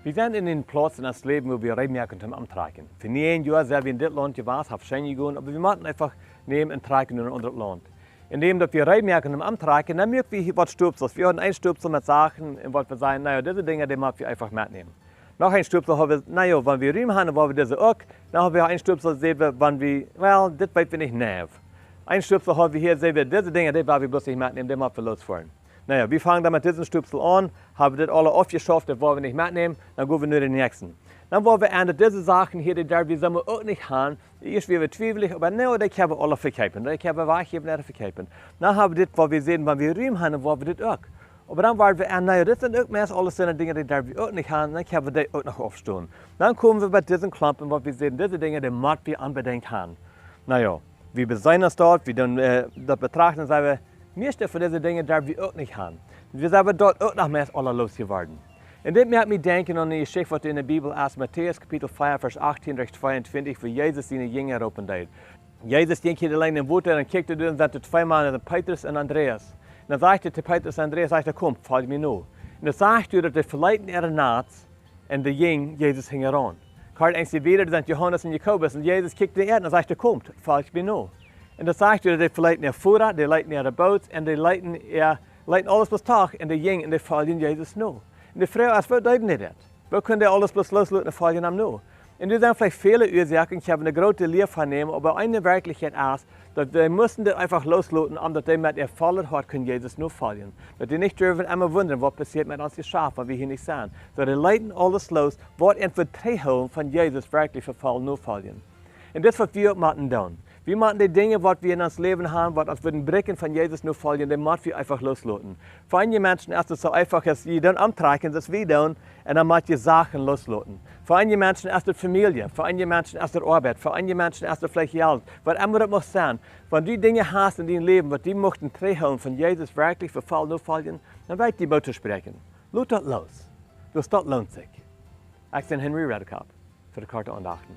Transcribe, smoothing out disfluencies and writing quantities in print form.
Wir sind in den Platz in das Leben, wo wir reinmerken zum Amtragen. Für 9 Jahre sind wir in das Land gewesen, haben schön gegangen, aber wir machen einfach nehmen und tragen in ein anderes Land. Indem wir reinmerken zum Amtragen, dann merken wir was Stupsels. Wir haben ein Stupsel mit Sachen, in was wir sagen, naja, diese Dinge, die machen wir einfach mitnehmen. Noch ein Stupsel haben wir, naja, wenn wir Riemen haben, haben wir diese auch. Dann haben wir ein Stupsel, sehen wir, wenn wir, well, das weiß wir nicht nehmen. Ein Stupsel haben wir hier, sehen wir, diese Dinge, die wollen wir bloß nicht mitnehmen, die machen wir losfahren. Naja, wir fangen dann mit diesem Stupsel an, haben das alle aufgeschafft, das wollen wir nicht mitnehmen, dann gehen wir nur den nächsten. Dann wollen wir an diese Sachen hier, die wir auch nicht haben, erst wir zweifeln, aber nein, die können wir alle verkaufen, die können wir weggeben, nicht verkaufen. Dann haben wir das, was wir sehen, wenn wir Riemen haben, wollen wir das auch. Aber dann waren wir an, naja, das sind auch meist alles Dinge, die wir auch nicht haben, dann können wir die auch noch aufstehen. Dann kommen wir bei diesen Klampen, wo wir sehen, diese Dinge, die müssen wir unbedingt haben. Naja, wir besehen das dort, wir dann das betrachten und sagen, meiste von diesen Dingen, die wir auch nicht haben. Wir sind aber dort auch noch meist alle losgeworden. Und das macht mich denken an die Geschichte, die in der Bibel ist, Matthäus Kapitel 4, Vers 18 bis 22, wo Jesus seine Jünger opendeed. Jesus ging hier allein im Wasser und kickte und sagte zweimal an Petrus und Andreas. Und dann sagte er Petrus und Andreas, komm, folg mir nur. Und dann sagte er, dass die verleiten ihre Nachts und die Jünger Jesus hing heran. Kalt eins wieder, sind Johannes und Jakobus und Jesus kickte ihn und sagte, komm, folg mir nur. Und dann sagte er, die verleiten ihr Futter, die leiten ihre Boot und die leiten alles was Tag und die Jünger und die folgen Jesus nur. Und die Frau ist, wo deuten die das? Wo können die alles bloß loslassen und folgen ihm nur? Und das sind vielleicht viele Ursachen, ich habe eine große Lehre von nehmen, aber eine Wirklichkeit ist, dass die mussten das einfach loslassen, damit die mit ihr vollen Hart können Jesus nur folgen. Dass die nicht dürfen immer wundern, was passiert mit uns Geschäft, wenn wir hier nicht sind. Sondern die leiten alles los, was entweder Teilhaben von Jesus wirklich verfallen nur folgen. Und das, was wir machen tun. Wir machen die Dinge, die wir in unserem Leben haben, was uns den Bricken von Jesus nur folgen, die müssen wir einfach loslassen. Für einige Menschen ist es so einfach, dass sie dann amtragen, das wir tun, und dann müssen die Sachen loslassen. Für einige Menschen ist es Familie, für einige Menschen ist es Arbeit, für einige Menschen ist es vielleicht Geld, was immer das muss sein. Wenn du Dinge hast in deinem Leben, was die möchten Teilhaben von Jesus wirklich verfallen nur folgen, dann wird die Bote sprechen. Lass das los. Das lohnt sich. Ich bin Henry Redekop für die Karte und Achten.